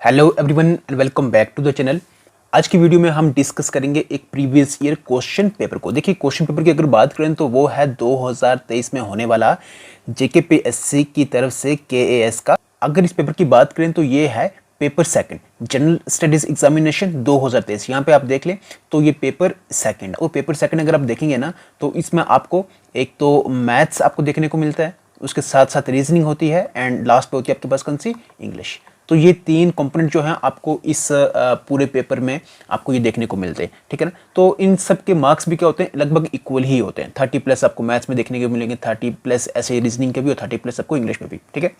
Hello everyone and welcome back to the channel. आज की video में हम डिस्कस करेंगे एक प्रीवियस ईयर क्वेश्चन पेपर को। देखिए क्वेश्चन पेपर की अगर बात करें तो वो है 2023 में होने वाला जेकेपीएससी की तरफ से केएएस का। अगर इस पेपर की बात करें तो ये है paper second, general studies examination 2023। यहाँ पे आप देख लें तो ये पेपर सेकंड, और पेपर सेकंड अगर आप देखेंगे ना तो इसमें आपको एक तो मैथ्स आपको देखने को मिलता है, उसके साथ साथ रीजनिंग होती है एंड लास्ट पे होती है आपके पास कौन सी, इंग्लिश। तो ये तीन कंपोनेंट जो हैं आपको इस पूरे पेपर में आपको ये देखने को मिलते हैं, ठीक है ना। तो इन सब के मार्क्स भी क्या होते हैं, लगभग इक्वल ही होते हैं। 30+ आपको मैथ्स में देखने को मिलेंगे, 30+ ऐसे रीजनिंग के भी, और 30+ आपको इंग्लिश में भी, ठीक है।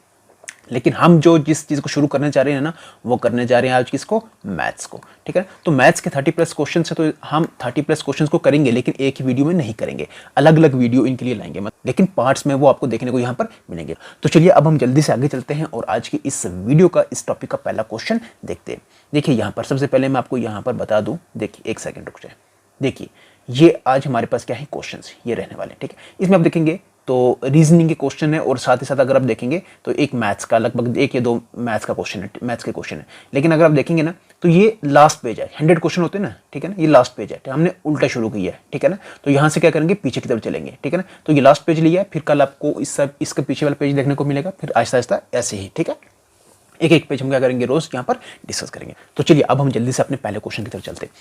लेकिन हम जो जिस चीज़ को शुरू करने जा रहे हैं ना, वो करने जा रहे हैं आज किसको, मैथ्स को, ठीक है। तो मैथ्स के 30+ क्वेश्चन है, तो हम 30+ क्वेश्चन को करेंगे, लेकिन एक ही वीडियो में नहीं करेंगे, अलग अलग वीडियो इनके लिए लाएंगे, लेकिन पार्ट्स में वो आपको देखने को यहाँ पर मिलेंगे। तो चलिए अब हम जल्दी से आगे चलते हैं और आज की इस वीडियो का, इस टॉपिक का पहला क्वेश्चन देखते हैं। देखिए यहाँ पर सबसे पहले मैं आपको यहाँ पर बता दूँ, देखिए एक सेकेंड रुक जाए। देखिए ये आज हमारे पास क्या है, क्वेश्चन ये रहने वाले, ठीक है। इसमें आप देखेंगे तो रीजनिंग के क्वेश्चन है, और साथ ही साथ अगर आप देखेंगे तो एक मैथ्स का, लगभग एक या दो मैथ्स का क्वेश्चन है, मैथ्स के क्वेश्चन है। लेकिन अगर आप देखेंगे ना तो ये लास्ट पेज है, 100 क्वेश्चन होते हैं ना, ठीक है ना, ये लास्ट पेज है, तो हमने उल्टा शुरू किया है, ठीक है ना। तो यहाँ से क्या करेंगे, पीछे की तरफ चलेंगे, ठीक है ना। तो ये लास्ट पेज लिया है, फिर कल आपको इसका पीछे वाला पेज देखने को मिलेगा, फिर आहिस्ता आहिस्ता ऐसे ही, ठीक है। एक एक पेज हम क्या करेंगे, रोज यहाँ पर डिस्कस करेंगे। तो चलिए अब हम जल्दी से अपने पहले क्वेश्चन की तरफ चलते हैं।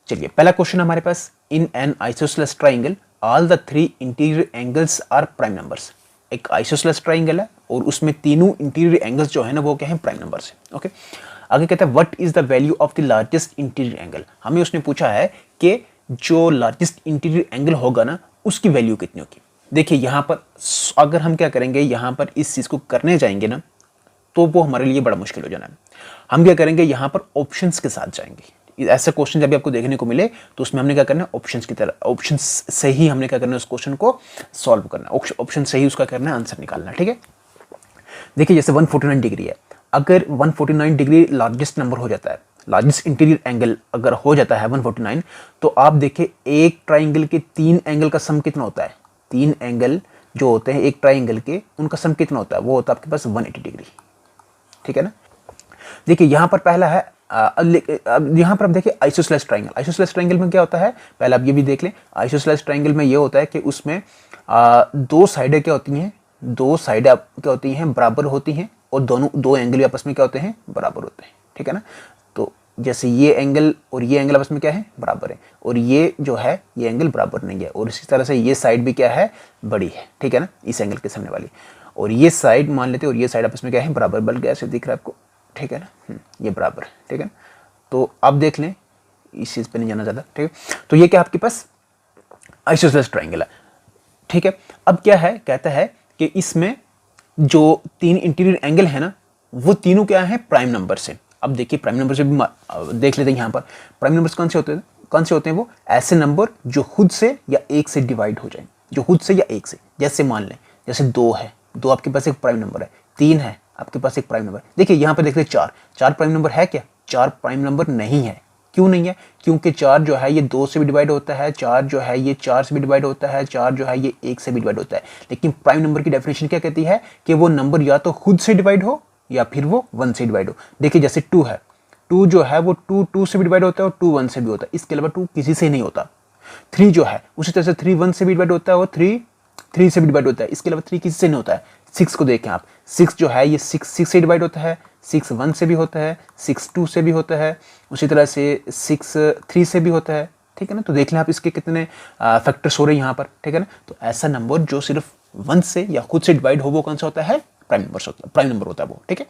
चलिए पहला क्वेश्चन हमारे पास, in an isosceles triangle all the 3 interior angles are prime numbers. एक आइसोसेलेस ट्राइंगल है और उसमें तीनों इंटीरियर एंगल्स जो है ना वो क्या है, प्राइम नंबर्स है, ओके। आगे कहता है what is the value of the largest interior angle. हमें उसने पूछा है कि जो लार्जेस्ट इंटीरियर एंगल होगा ना उसकी वैल्यू कितनी होगी। देखिए यहाँ पर अगर हम क्या करेंगे, यहाँ पर इस चीज को करने जाएंगे ना तो वो हमारे लिए बड़ा मुश्किल हो जाना है। हम क्या करेंगे, यहाँ पर ऑप्शंस के साथ जाएंगे। ऐसे क्वेश्चन जब भी आपको देखने को मिले तो उसमें हमने क्या करना है, ऑप्शंस की तरह, ऑप्शंस से ही हमने क्या करना है, उस क्वेश्चन को सॉल्व करना है, ऑप्शन से ही उसका करना है, आंसर निकालना है, ठीक है। देखिए जैसे 149 डिग्री है, अगर 149 डिग्री लार्जेस्ट नंबर हो जाता है, लार्जेस्ट इंटीरियर एंगल अगर हो जाता है 149, तो आप देखिए एक ट्राइंगल के 3 एंगल का सम कितना होता है, 3 एंगल जो होते हैं एक ट्राइंगल के, उनका सम कितना होता है, वो होता है आपके पास 180 डिग्री, ठीक है ना। देखिए यहाँ पर पहला है, यहाँ पर आप देखिए आइसोसेलेस ट्राइंगल। आइसोसेलेस ट्राइंगल में क्या होता है, पहले आप ये भी देख लें। आइसोसेलेस ट्राइंगल में ये होता है कि उसमें दो साइडें क्या होती हैं, दो साइडें क्या होती हैं, बराबर होती हैं, और दो एंगल आपस में क्या होते हैं, बराबर होते हैं, ठीक है ना। तो जैसे ये एंगल और ये एंगल आपस में क्या है, बराबर है, और ये जो है ये एंगल बराबर नहीं है, और इसी तरह से ये साइड भी क्या है, बड़ी है, ठीक है ना, इस एंगल के सामने वाली, और ये साइड मान लेते हैं, और ये साइड आपस में क्या है, बराबर, बल्कि ऐसे दिख रहा है आपको, ठीक है ना, ये बराबर है, ठीक है ना। तो आप देख लें, इस चीज पे नहीं जाना ज़्यादा, ठीक है। तो ये क्या आपके पास आइसोसेलेस ट्राइंगल है, ठीक है। अब क्या है, कहता है कि इसमें जो 3 इंटीरियर एंगल है ना वो तीनों क्या है, प्राइम नंबर से। अब देखिए प्राइम नंबर से भी देख लेते हैं। यहाँ पर प्राइम नंबर्स कौन से होते हैं, कौन से होते हैं, वो ऐसे नंबर जो खुद से या एक से डिवाइड हो जाए, जो खुद से या एक से, जैसे मान लें जैसे 2 है, 2 आपके पास एक प्राइम नंबर है, 3 है आपके पास एक प्राइम नंबर। देखिए यहाँ पे देखते हैं 4 प्राइम नंबर है क्या, 4 प्राइम नंबर नहीं है। क्यों नहीं है, क्योंकि 4 जो है ये 2 से भी डिवाइड होता है, 4 जो है ये 4 से भी डिवाइड होता है, 4 जो है ये 1 से भी डिवाइड होता है। लेकिन प्राइम नंबर की डेफिनेशन क्या कहती है कि वो नंबर या तो खुद से डिवाइड हो या फिर वो 1 से डिवाइड हो। देखिए जैसे 2 है, 2 जो है वो 2 से भी डिवाइड होता है और 2 1 से भी होता है, इसके अलावा 2 किसी से नहीं होता। 3 जो है उसी तरह से 3 1 से भी डिवाइड होता है और 3 से भी डिवाइड होता है, इसके अलावा 3 किसी से नहीं होता है। 6 को देखें आप, 6 जो है ये 6 से डिवाइड होता है, 6 1 से भी होता है, 6 2 से भी होता है, उसी तरह से 6 3 से भी होता है, ठीक है ना। तो देख लें आप इसके कितने फैक्टर्स हो रहे हैं यहाँ पर, ठीक है ना। तो ऐसा नंबर जो सिर्फ 1 से या खुद से डिवाइड हो वो कौन सा होता है, प्राइम नंबर होता है वो, ठीक है।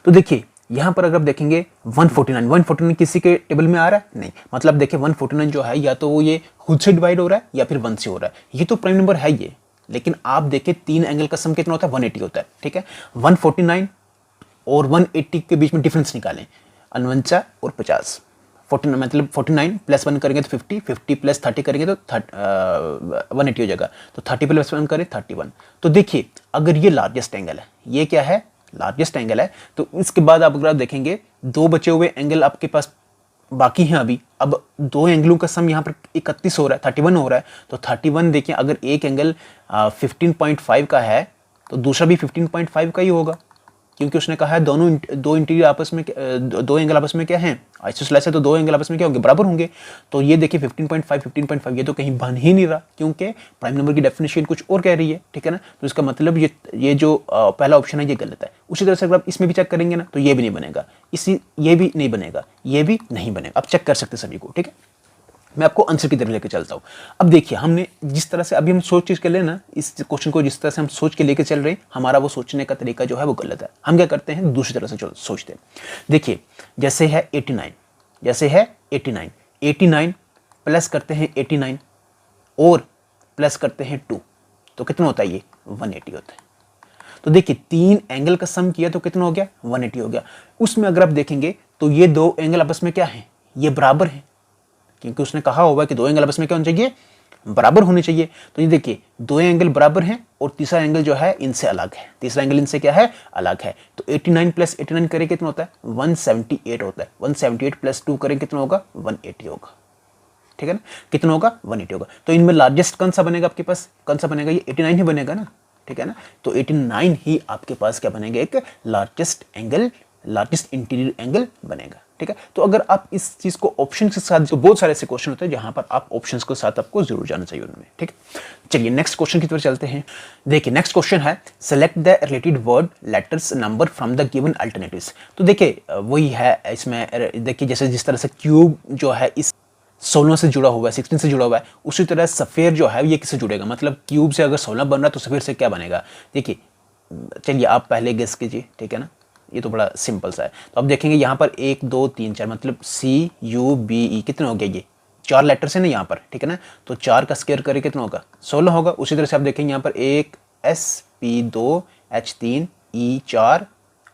तो देखिए यहाँ पर अगर आप देखेंगे 149 किसी के टेबल में आ रहा है नहीं, मतलब देखिए 149 जो है या तो वो ये खुद से डिवाइड हो रहा है या फिर 1 से हो रहा है, ये तो प्राइम नंबर है ये। लेकिन आप देखिए 3 एंगल का सम कितना होता है, 180 होता है, ठीक है। 149 और 180 के बीच में डिफरेंस निकालें, 49 और 50, 49 मतलब 49 + 1 करेंगे तो 50, 50 + 30 करेंगे तो 180 हो जाएगा, तो 30 + 1 करें 31। तो देखिए अगर ये लार्जेस्ट एंगल है, ये क्या है, लार्जेस्ट एंगल है, तो इसके बाद आप अगर देखेंगे 2 बचे हुए एंगल आपके पास बाकी हैं अभी। अब 2 एंगलों का सम यहाँ पर 31 हो रहा है, 31 हो रहा है, तो 31 देखिए अगर एक एंगल 15.5 का है तो दूसरा भी 15.5 का ही होगा, क्योंकि उसने कहा है दो इंटीरियर आपस में दो एंगल आपस में क्या हैं, आइसोसेलेस है तो दो एंगल आपस में क्या होंगे, बराबर होंगे। तो ये देखिए 15.5 ये तो कहीं बन ही नहीं रहा, क्योंकि प्राइम नंबर की डेफिनेशन कुछ और कह रही है, ठीक है ना। तो इसका मतलब ये जो पहला ऑप्शन है ये गलत है। उसी तरह से अगर आप इसमें भी चेक करेंगे ना तो ये भी नहीं बनेगा, ये भी नहीं बनेगा, ये भी नहीं बनेगा। आप चेक कर सकते सभी को, ठीक है। मैं आपको आंसर की तरफ लेके चलता हूँ। अब देखिए हमने जिस तरह से अभी हम सोच के ले ना इस क्वेश्चन को, जिस तरह से हम सोच के लेके चल रहे हैं, हमारा वो सोचने का तरीका जो है वो गलत है। हम क्या करते हैं, दूसरी तरह से सोचते हैं। देखिए जैसे है 89 89 प्लस करते हैं 89 और प्लस करते हैं 2, तो कितना होता है, ये 180 होता है। तो देखिए 3 एंगल का सम किया तो कितना हो गया, 180 हो गया। उसमें अगर आप देखेंगे तो ये 2 एंगल आपस में क्या है, ये बराबर है, क्योंकि उसने कहा होगा कि 2 एंगल आपस में क्या होने चाहिए, बराबर होने चाहिए। तो ये देखिए 2 एंगल बराबर हैं और तीसरा एंगल जो है इनसे अलग है, तीसरा एंगल इनसे क्या है, अलग है। तो 89 प्लस 89 करें कितना होता है, 178 होता है। 178 प्लस 2 करें कितना होगा, 180 होगा, ठीक है ना। कितना होगा, 180 होगा। तो इनमें लार्जेस्ट कौन सा बनेगा आपके पास, कौन सा बनेगा, ये 89 ही बनेगा ना, ठीक है ना। तो 89 ही आपके पास क्या बनेगा, एक लार्जेस्ट इंटीरियर एंगल बनेगा, ठीक है। तो अगर आप इस चीज को ऑप्शन के साथ, तो बहुत सारे ऐसे क्वेश्चन होते हैं जहां पर आप ऑप्शंस के साथ आपको जरूर जाना चाहिए उनमें, ठीक है। चलिए नेक्स्ट क्वेश्चन की तरफ चलते हैं। देखिए नेक्स्ट क्वेश्चन है, select the related word letters number from the given alternatives. तो देखिए वही है इसमें, देखिए जैसे जिस तरह से क्यूब जो है इस 16 से जुड़ा हुआ है, 16 से जुड़ा हुआ है, उसी तरह सफेयर जो है ये किससे जुड़ेगा, मतलब क्यूब से अगर 16 बन रहा है तो सफेयर से क्या बनेगा। देखिए चलिए आप पहले गेस कीजिए, ठीक है ना। ये तो बड़ा सिंपल सा है। तो अब देखेंगे यहाँ पर 1 2 3 4 मतलब CUBE कितने हो गए, ये 4 लेटर्स है ना यहाँ पर, ठीक है ना। तो 4 का स्क्वायर करें कितना होगा, 16 होगा। उसी तरह से आप देखेंगे यहाँ पर 1 SP2 H3 E4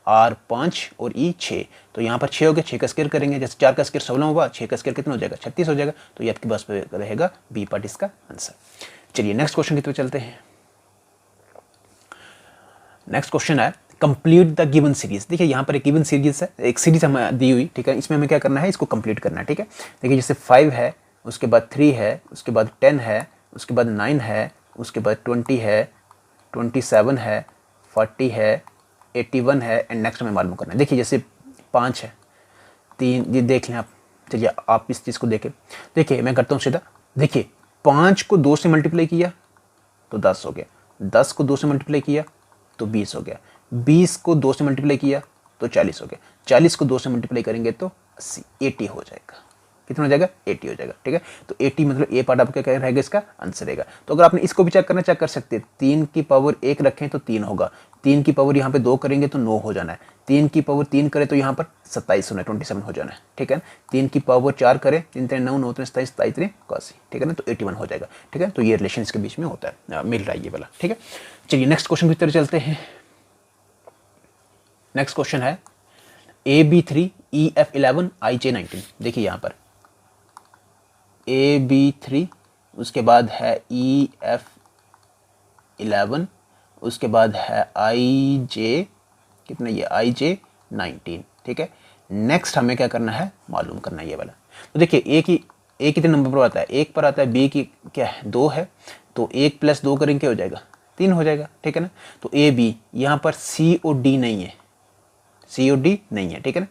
R5 और E6, तो यहाँ पर 6 हो गया। 6 का स्क्वायर करेंगे, जैसे 4 का स्क्वायर 16 होगा, 6 का स्क्वायर कितना हो जाएगा, 36 हो जाएगा। तो ये आपके पास पे रहेगा बी पार्ट इसका आंसर। चलिए नेक्स्ट क्वेश्चन की तरफ चलते हैं। नेक्स्ट क्वेश्चन है, कंप्लीट द गिवन सीरीज। देखिए यहाँ पर एक गिवन सीरीज है, एक सीरीज हमें दी हुई, ठीक है। इसमें हमें क्या करना है, इसको कंप्लीट करना है, ठीक है। देखिए जैसे 5 है, उसके बाद 3 है, उसके बाद 10 है, उसके बाद 9 है, उसके बाद 20 है, 27 है, 40 है, 81 है, एंड नेक्स्ट हमें मालूम करना है। देखिए जैसे 5 है, 3, ये देख लें आप। चलिए आप इस चीज़ को देखें। देखिए मैं करता हूँ सीधा। देखिए 5 को 2 से मल्टीप्लाई किया तो 10 हो गया, 10 को 2 से मल्टीप्लाई किया तो 20 हो गया, 20 को 2 से मल्टीप्लाई किया तो 40 हो गया, 40 को 2 से मल्टीप्लाई करेंगे तो 80 हो जाएगा। कितना हो जाएगा, 80 हो जाएगा, ठीक है। तो 80 मतलब ए पार्ट आपका क्या रहेगा, इसका आंसर रहेगा। तो अगर आपने इसको भी चेक करना, चेक कर सकते हैं। 3 की पावर 1 रखें तो 3 होगा, 3 की पावर यहाँ पे 2 करेंगे तो 9 हो जाना है, 3 की पावर 3 करें तो यहाँ पर 27 होना है, 27 हो जाना है, ठीक है। 3 की पावर 4 करें, 3 3 9 9 27 27 3 81, ठीक है ना। तो 81 हो जाएगा, ठीक है। तो ये रिलेशन इसके बीच में होता है, मिल रहा है ये वाला, ठीक है। चलिए नेक्स्ट क्वेश्चन की तरफ चलते हैं। नेक्स्ट क्वेश्चन है AB3 EF11 IJ19। देखिए यहाँ पर AB3, उसके बाद है EF11, उसके बाद है IJ कितना, ये IJ19, ठीक है। नेक्स्ट हमें क्या करना है, मालूम करना है ये वाला। तो देखिए ए कितने नंबर पर आता है, 1 पर आता है, बी की क्या है 2 है, तो 1 प्लस 2 करेंगे क्या हो जाएगा, 3 हो जाएगा, ठीक है ना। तो AB यहाँ पर C और D नहीं है, C और D नहीं है, ठीक है ना।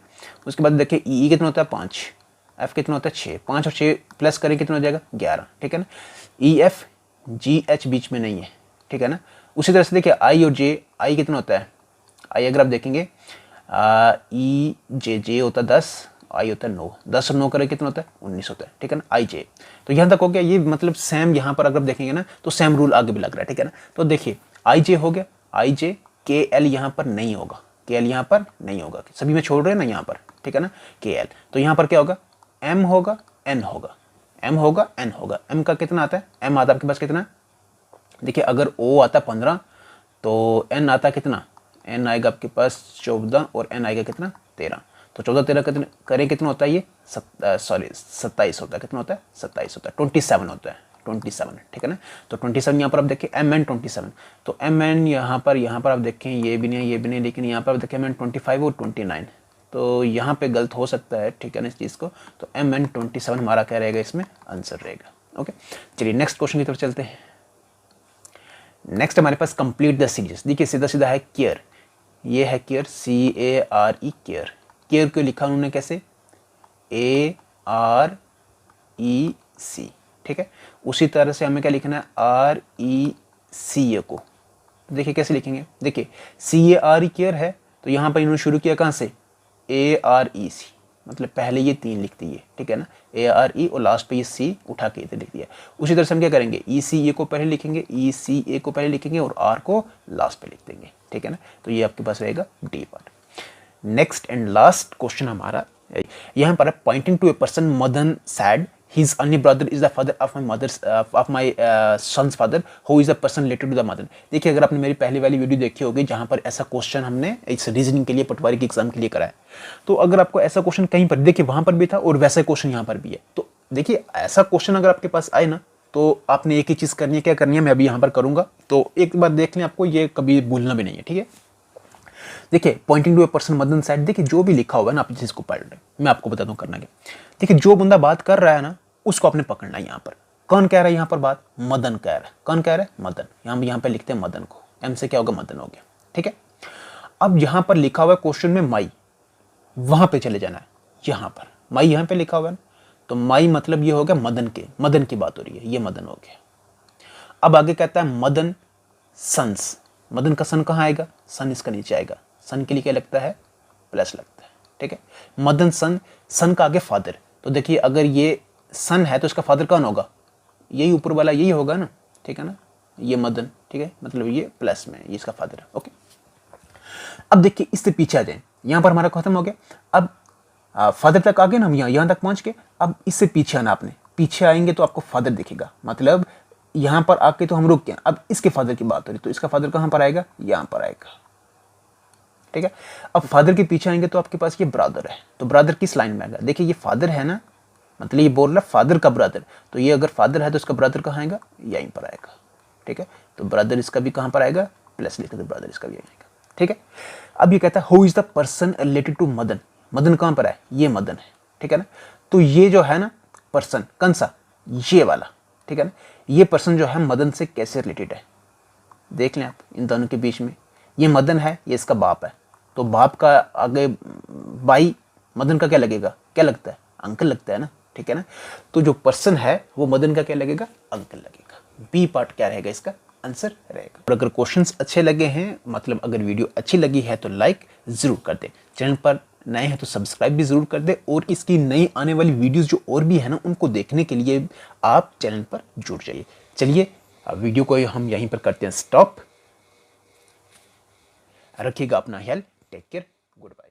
उसके बाद देखिए E कितना होता है 5, F कितना होता है 6, 5 और 6 प्लस करें कितना हो जाएगा 11, ठीक है ना। EF GH बीच में नहीं है, ठीक है ना। उसी तरह से देखिए I और J, I कितना होता है, I अगर आप देखेंगे EJ होता है 10, I होता है 9, 10 और 9 करें कितना होता है 19 होता है, ठीक है ना। IJ तो यहाँ तक हो गया। ये मतलब सेम यहाँ पर अगर आप देखेंगे ना तो सेम रूल आगे भी लग रहा है, ठीक है ना। तो देखिए IJ हो गया, IJ KL यहाँ पर नहीं होगा, KL यहाँ पर नहीं होगा, सभी में छोड़ रहे हैं ना यहाँ पर, ठीक है ना KL। तो यहाँ पर क्या होगा, M होगा N होगा, M होगा N होगा। M का कितना आता है, M आता है आपके पास कितना, देखिए अगर O आता है 15 तो N आता है कितना, N आएगा आपके पास 14 और N आएगा कितना 13। तो 14 13 कितने करें कितना होता है, ये 27 होता है, कितना होता है 27 होता है, 27 होता है, 27, ठीक है ना। तो 27 यहाँ पर आप देखें MN 27, तो MN यहाँ पर आप देखें ये भी नहीं है, ये भी नहीं, लेकिन यहाँ पर आप देखें MN 25 और 29, तो यहाँ पे गलत हो सकता है, ठीक है ना इस चीज़ को। तो MN 27 हमारा क्या रहेगा, इसमें आंसर रहेगा, ओके। चलिए नेक्स्ट क्वेश्चन की तरफ चलते हैं। नेक्स्ट हमारे पास कंप्लीट द सीरीज। देखिए सीधा सीधा है केयर, ये है केयर, CARE केयर। केयर को लिखा उन्होंने कैसे, AREC, ठीक है। उसी तरह से हमें क्या लिखना है, RECA को। देखिए कैसे लिखेंगे, देखिए CARE केयर है तो यहाँ पर इन्होंने शुरू किया कहाँ से, AREC, मतलब पहले ये 3 लिख दिए, ठीक है ना, ARE और लास्ट पे ये C उठा के इधर लिख दिया। उसी तरह से हम क्या करेंगे, ECA को पहले लिखेंगे, ECA को पहले लिखेंगे और R को लास्ट पे लिख देंगे, ठीक है ना। तो ये आपके पास रहेगा D part. Next and last question हमारा यहाँ पर है, pointing to a person Madan said his only brother is the father of my son's father who is the person related to the mother। देखिए अगर आपने मेरी पहली वाली वीडियो देखी होगी जहां पर ऐसा क्वेश्चन हमने इस रीजनिंग के लिए पटवारी के एग्जाम के लिए कराया, तो अगर आपको ऐसा क्वेश्चन कहीं पर देखिए वहां पर भी था और वैसा क्वेश्चन यहाँ पर भी है, तो देखिए ऐसा क्वेश्चन अगर आपके पास आए ना तो आपने एक ही चीज करनी है, क्या करनी है, मैं अभी यहाँ पर करूंगा, तो एक बार देख लें, आपको ये कभी भूलना भी नहीं है, ठीक है। देखिए pointing to a person Madan said, देखिए जो भी लिखा हुआ है ना, आप जिसको पढ़ रहे हैं, मैं आपको बता दूं करना क्या। देखिए जो बंदा बात कर रहा है ना उसको आपने पकड़ना है। यहाँ पर कौन कह रहा है, यहाँ पर बात मदन कह रहा है। कौन कह रहा है, मदन। यहाँ पे लिखते हैं मदन को, एम से क्या होगा, मदन हो गया, ठीक है। अब यहाँ पर लिखा हुआ है क्वेश्चन में माई, वहां पे चले जाना है। यहाँ पर माई यहाँ पे लिखा हुआ है, तो माई मतलब ये हो गया मदन की बात हो रही है, ये मदन हो गया। अब आगे कहता है मदन सन्स, मदन का सन कहाँ आएगा, सन इसका नीचे आएगा, सन के लिए क्या लगता है, प्लस लगता है, ठीक है। मदन सन का आगे फादर, तो देखिए अगर ये सन है तो इसका फादर कौन होगा, यही ऊपर वाला यही होगा ना, ठीक है ना, ये मदन, ठीक है, मतलब ये प्लस में ये इसका फादर है, ओके। अब देखिए इससे पीछे आ जाए, यहां पर हमारा खत्म हो गया। अब फादर तक आ गए ना हम, यहां तक पहुंच के, अब इससे पीछे आना आपने, पीछे आएंगे तो आपको फादर दिखेगा, मतलब यहां पर आके तो हम रुक गए। अब इसके फादर की बात हो रही, तो इसका फादर कहां पर आएगा, यहां पर आएगा, ठीक है। अब फादर के पीछे आएंगे तो आपके पास ये ब्रदर है, तो ब्रदर किस लाइन में आएगा, देखिए ये फादर है ना, मतलब ये बोल रहा है फादर का ब्रदर, तो ये अगर फादर है तो इसका ब्रदर कहाँ आएगा, यहीं पर आएगा, ठीक है। तो ब्रदर इसका भी कहाँ पर आएगा, प्लस लिखे तो ब्रदर इसका भी आएगा, ठीक है। अब ये कहता है who is the person related to Madan, Madan कहाँ पर है, ये मदन है, ठीक है ना। तो ये जो है ना पर्सन, कौन सा, ये वाला, ठीक है ना, ये पर्सन जो है मदन से कैसे रिलेटेड है, देख लें आप इन दोनों के बीच में, ये मदन है, ये इसका बाप है, तो बाप का आगे भाई मदन का क्या लगेगा, क्या लगता है, अंकल लगता है ना, ठीक है ना। तो जो पर्सन है वो मदन का क्या लगेगा, अंकल लगेगा। बी पार्ट क्या रहेगा, इसका आंसर रहेगा। और अगर क्वेश्चंस अच्छे लगे हैं, मतलब अगर वीडियो अच्छी लगी है तो लाइक जरूर कर दें, चैनल पर नए हैं तो सब्सक्राइब भी जरूर कर दें, और इसकी नई आने वाली वीडियोस जो और भी है ना उनको देखने के लिए आप चैनल पर जुड़ जाइए। चलिए वीडियो को हम यहीं पर करते हैं स्टॉप। रखिएगा अपना ख्याल, टेक केयर, गुड बाय।